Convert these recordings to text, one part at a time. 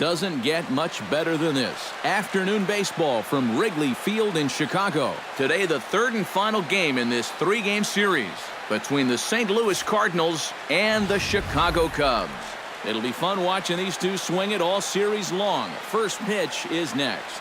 Doesn't get much better than this. Afternoon baseball from Wrigley Field in Chicago. Today, the third and final game in this three-game series between the St. Louis Cardinals and the Chicago Cubs. It'll be fun watching these two swing it all series long. First pitch is next.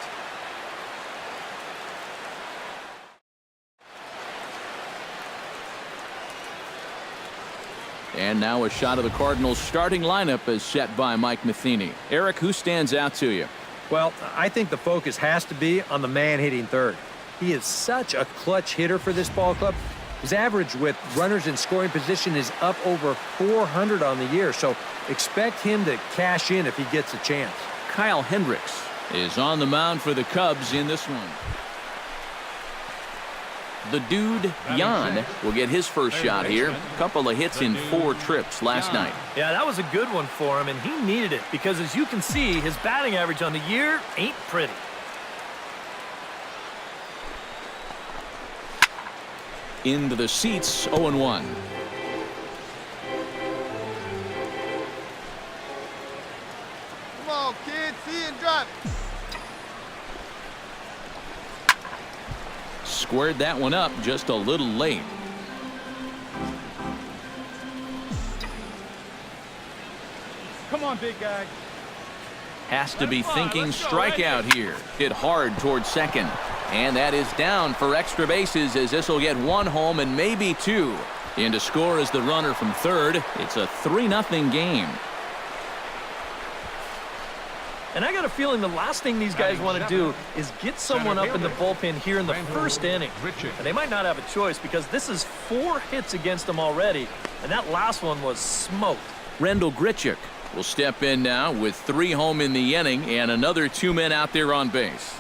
And now a shot of the Cardinals starting lineup is set by Mike Matheny. Eric, who stands out to you? Well, I think the focus has to be on the man hitting third. He is such a clutch hitter for this ball club. His average with runners in scoring position is up over 400 on the year, so expect him to cash in if he gets a chance. Kyle Hendricks is on the mound for the Cubs in this one. The dude, Jan, will get his first shot here. Couple of hits in 4 trips last night. Yeah, that was a good one for him, and he needed it because, as you can see, his batting average on the year ain't pretty. Into the seats, 0-1. Come on, kid, see and drive it. Squared that one up just a little late. Come on, big guy. Has to be thinking strikeout here. Hit hard towards second. And that is down for extra bases, as this will get 1 home and maybe 2. In to score is the runner from third. It's a 3-0 game. And I got a feeling the last thing these guys want to do is get someone up in the bullpen here in the first inning. And they might not have a choice because this is 4 hits against them already, and that last one was smoked. Rendell Grichuk will step in now with 3 home in the inning and another 2 men out there on base.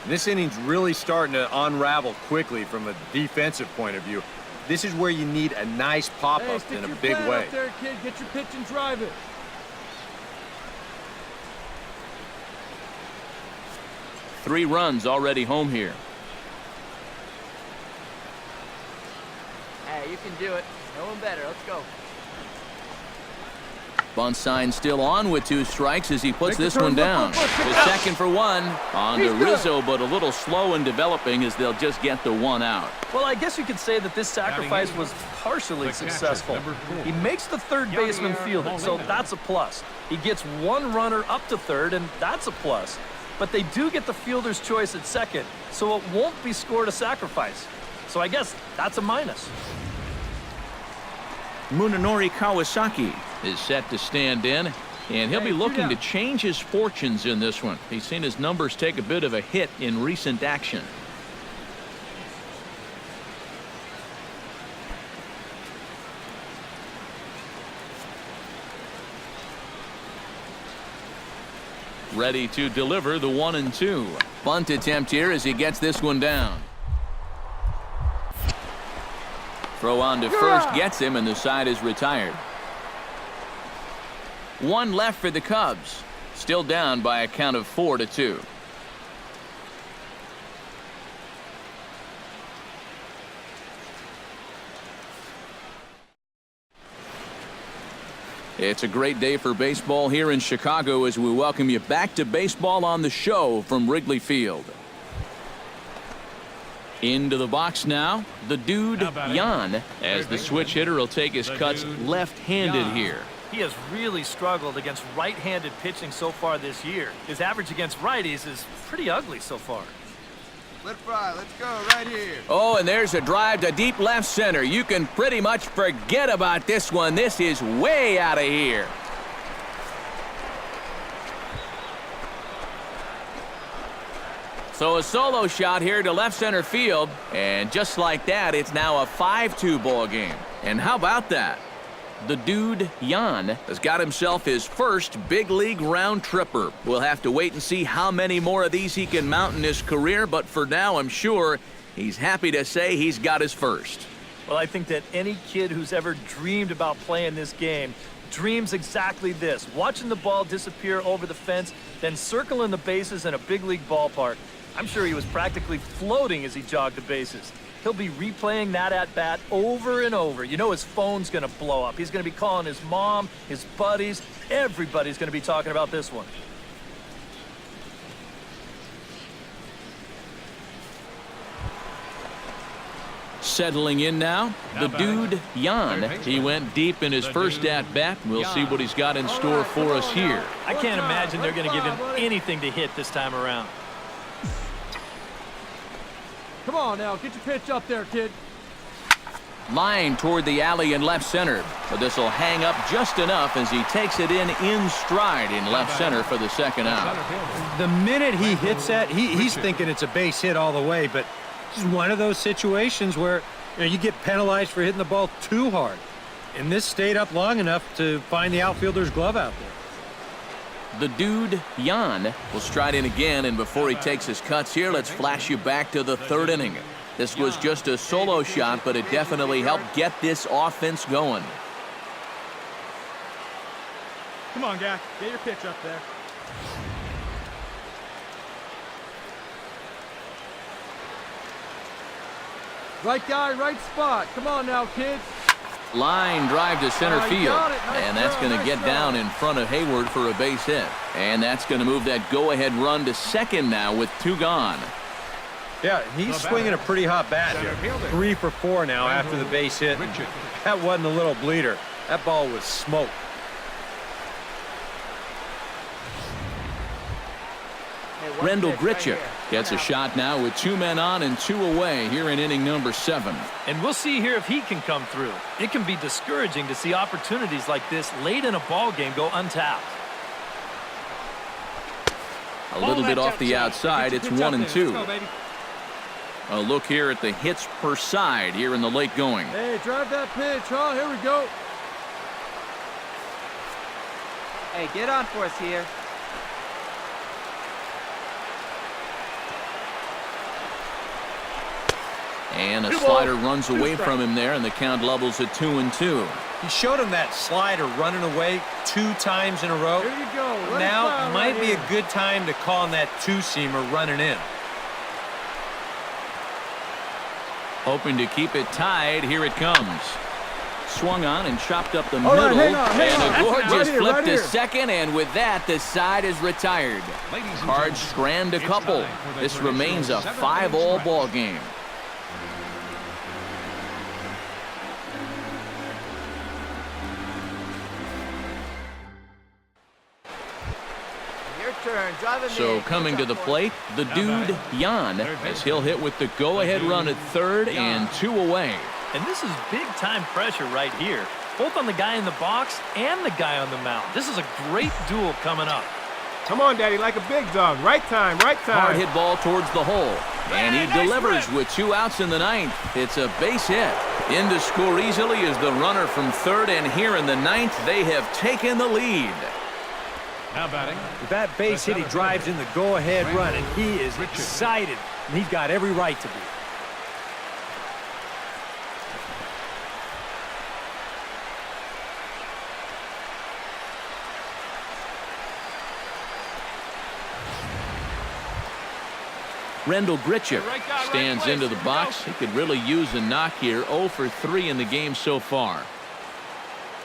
This inning's really starting to unravel quickly from a defensive point of view. This is where you need a nice pop-up in a big way. Up there, kid. Get your pitch and drive it. Three runs already home here. Hey, you can do it. No one better. Let's go. Bunt sign still on with 2 strikes as he puts this one down. The second for 1 on to Rizzo, but a little slow in developing as they'll just get the 1 out. Well, I guess you could say that this sacrifice was partially successful. He makes the third baseman field it, so that's a plus. He gets 1 runner up to third, and that's a plus. But they do get the fielder's choice at second, so it won't be scored a sacrifice. So I guess that's a minus. Munenori Kawasaki is set to stand in, and he'll be looking to change his fortunes in this one. He's seen his numbers take a bit of a hit in recent action. Ready to deliver the 1-2. Bunt attempt here as he gets this one down. Throw on to first gets him, and the side is retired. 1 left for the Cubs. Still down by a count of 4-2. It's a great day for baseball here in Chicago as we welcome you back to Baseball on the Show from Wrigley Field. Into the box now, the dude, Jan, as the switch hitter will take his cuts left-handed here. He has really struggled against right-handed pitching so far this year. His average against righties is pretty ugly so far. Let it fly. Let's go right here. Oh, and there's a drive to deep left center. You can pretty much forget about this one. This is way out of here. So a solo shot here to left center field, and just like that, it's now a 5-2 ball game. And how about that? The dude, Jan, has got himself his first big league round tripper. We'll have to wait and see how many more of these he can mount in his career, but for now, I'm sure he's happy to say he's got his first. Well, I think that any kid who's ever dreamed about playing this game dreams exactly this: watching the ball disappear over the fence, then circling the bases in a big league ballpark. I'm sure he was practically floating as he jogged the bases. He'll be replaying that at-bat over and over. You know his phone's going to blow up. He's going to be calling his mom, his buddies. Everybody's going to be talking about this one. Settling in now, the dude, Jan. He went deep in his first at-bat. We'll see what he's got in store for us here. I can't imagine they're going to give him anything to hit this time around. Come on now, get your pitch up there, kid. Line toward the alley in left center, but this will hang up just enough as he takes it in stride in left center for the second out. The minute he hits that, he's thinking it's a base hit all the way, but this is one of those situations where you get penalized for hitting the ball too hard. And this stayed up long enough to find the outfielder's glove out there. The dude, Jan, will stride in again, and before he takes his cuts here, let's flash you back to the third inning. This was just a solo shot, but it definitely helped get this offense going. Come on, guy. Get your pitch up there. Right guy, right spot. Come on now, kid. Line drive to center field, Nice and that's going to get down in front of Hayward for a base hit. And that's going to move that go-ahead run to second now with 2 gone. Yeah, he's swinging a pretty hot bat here. 3 for 4 now after the base hit. That wasn't a little bleeder. That ball was smoked. Rendell Grichuk gets a shot now with 2 men on and 2 away here in inning number 7. And we'll see here if he can come through. It can be discouraging to see opportunities like this late in a ball game go untapped. A little bit off the outside. It's 1-2. A look here at the hits per side here in the late going. Hey, drive that pitch, huh? Here we go. Hey, get on for us here. And a slider runs away from him there, and the count levels at 2-2. He showed him that slider running away 2 times in a row. Here you go. Let it Now fly might right be here. a good time to call on that 2-seamer running in. Hoping to keep it tied. Here it comes. Swung on and chopped up the All right, middle. hang on. And a gorgeous Right here, flip right to here. second, and with that, the side is retired. Cards strand a couple. This remains a 5-all ball game. Your turn. Drive him So in. coming to the plate, the dude, Jan, as he'll hit with the go-ahead run at third and 2 away. And this is big-time pressure right here, both on the guy in the box and the guy on the mound. This is a great duel coming up. Come on, Daddy, like a big dog. Right time, right time. Hard hit ball towards the hole. And he delivers with 2 outs in the 9th. It's a base hit. In to score easily is the runner from third, and here in the 9th, they have taken the lead. Now batting. With that base hit, he drives in the go-ahead run, and he is excited. And he's got every right to be. Rendell Grichuk stands into the box. He could really use a knock here. 0 for 3 in the game so far.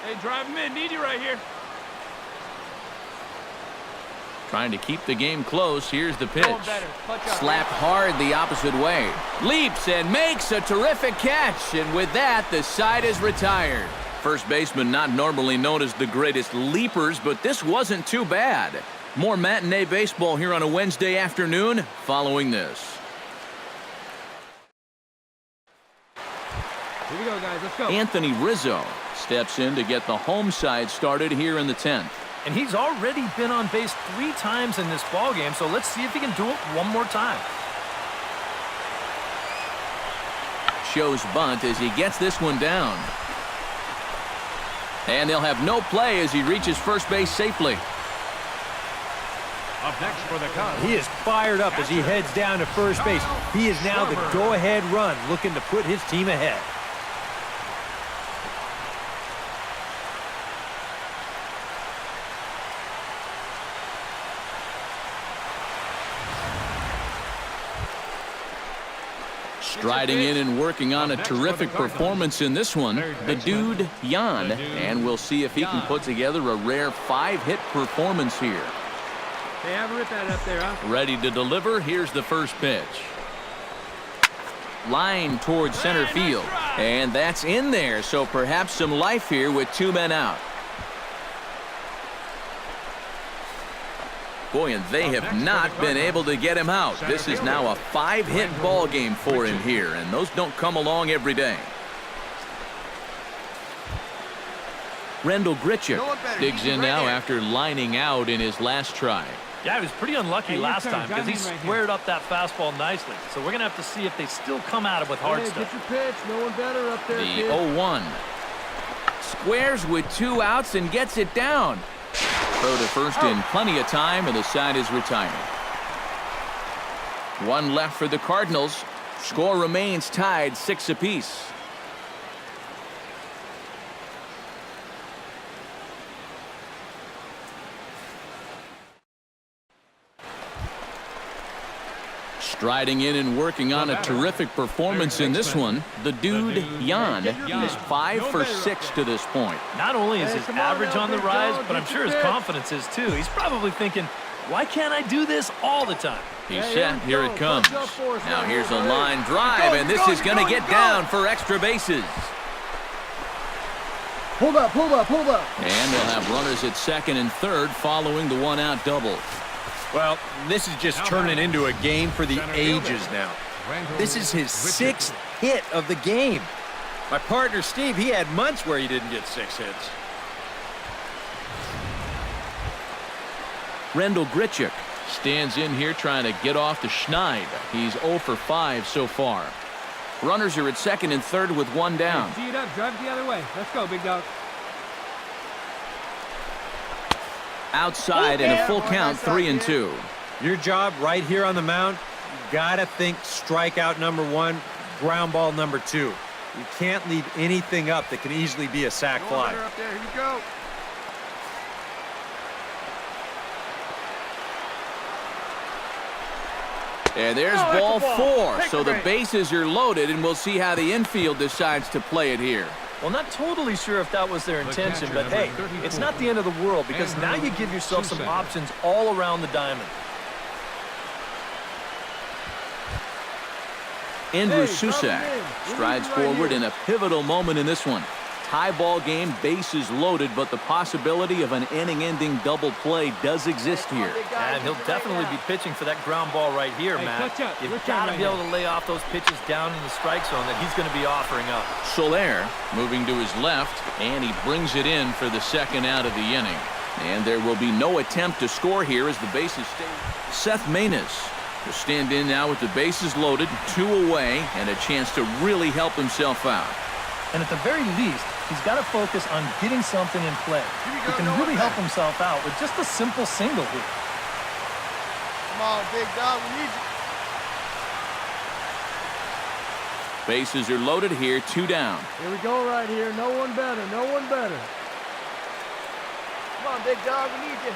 Hey, drive him in. Need you right here. Trying to keep the game close. Here's the pitch. Punch up. Slapped hard the opposite way. Leaps and makes a terrific catch. And with that, the side is retired. First baseman not normally known as the greatest leapers, but this wasn't too bad. More matinee baseball here on a Wednesday afternoon following this. Here we go, guys. Let's go. Anthony Rizzo steps in to get the home side started here in the 10th. And he's already been on base 3 times in this ballgame, so let's see if he can do it one more time. Shows bunt as he gets this one down. And they'll have no play as he reaches first base safely. Up next for the Cubs. He is fired up as he heads down to first base. He is now the go-ahead run, looking to put his team ahead. Striding in and working on a terrific performance in this one, the dude, Jan. And we'll see if he can put together a rare 5-hit performance here. Hey, have a rip that up there, huh? Ready to deliver. Here's the first pitch. Line towards center field. And that's in there, so perhaps some life here with 2 men out. Boy, and they have not been able to get him out. This is now a 5-hit ball game for him here, and those don't come along every day. Rendell Grichuk digs in now after lining out in his last try. Yeah, he was pretty unlucky last time because he squared up that fastball nicely. So we're going to have to see if they still come at it with hard stuff. Get your pitch. No one better up there, The kid. 0-1. Squares with 2 outs and gets it down. Throw to first in plenty of time, and the side is retired. 1 left for the Cardinals. Score remains tied 6 apiece. Striding in and working on a terrific performance in this one, the dude, Jan, is 5 for 6 to this point. Not only is his average on the rise, but I'm sure his confidence is too. He's probably thinking, why can't I do this all the time? He's set. Here it comes. Now here's a line drive, and this is going to get down for extra bases. Hold up, hold up, hold up. And they'll have runners at second and third following the 1-out double. Well, this is just turning into a game for the ages now. This is his 6th hit of the game. My partner, Steve, he had months where he didn't get 6 hits. Rendell Grichuk stands in here trying to get off the schneid. He's 0 for 5 so far. Runners are at second and third with 1 down. Tee it up, drive it the other way. Let's go, big dog. Outside and a full count, 3-2. Your job right here on the mound, you gotta think strikeout number 1, ground ball number 2. You can't leave anything up that can easily be a sac fly. Up there. Here we go. And there's ball 4. So the bases are loaded, and we'll see how the infield decides to play it here. Well, not totally sure if that was their intention, but hey, it's not the end of the world because now you give yourself some options all around the diamond. Andrew Susak strides forward in a pivotal moment in this one. Tie ball game, bases loaded, but the possibility of an inning-ending double play does exist here. And he'll definitely be pitching for that ground ball right here, Matt. You've got to be able to lay off those pitches down in the strike zone that he's going to be offering up. Soler moving to his left, and he brings it in for the 2nd out of the inning. And there will be no attempt to score here as the bases stay. Seth Maness will stand in now with the bases loaded, 2 away, and a chance to really help himself out. And at the very least, he's got to focus on getting something in play. He can really help himself out with just a simple single here. Come on, big dog. We need you. Bases are loaded here, 2 down. Here we go right here. No one better. No one better. Come on, big dog. We need you.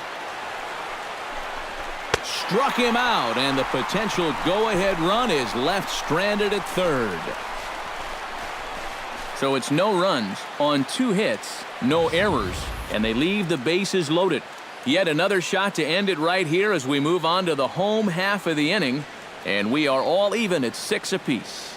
Struck him out, and the potential go-ahead run is left stranded at third. So it's no runs on 2 hits, no errors, and they leave the bases loaded. Yet another shot to end it right here as we move on to the home half of the inning, and we are all even at 6 apiece.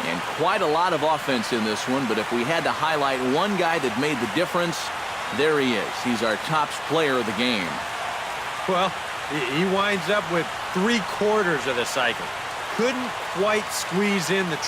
And quite a lot of offense in this one, but if we had to highlight one guy that made the difference, there he is. He's our top player of the game. Well, he winds up with 3/4 of the cycle. Couldn't quite squeeze in the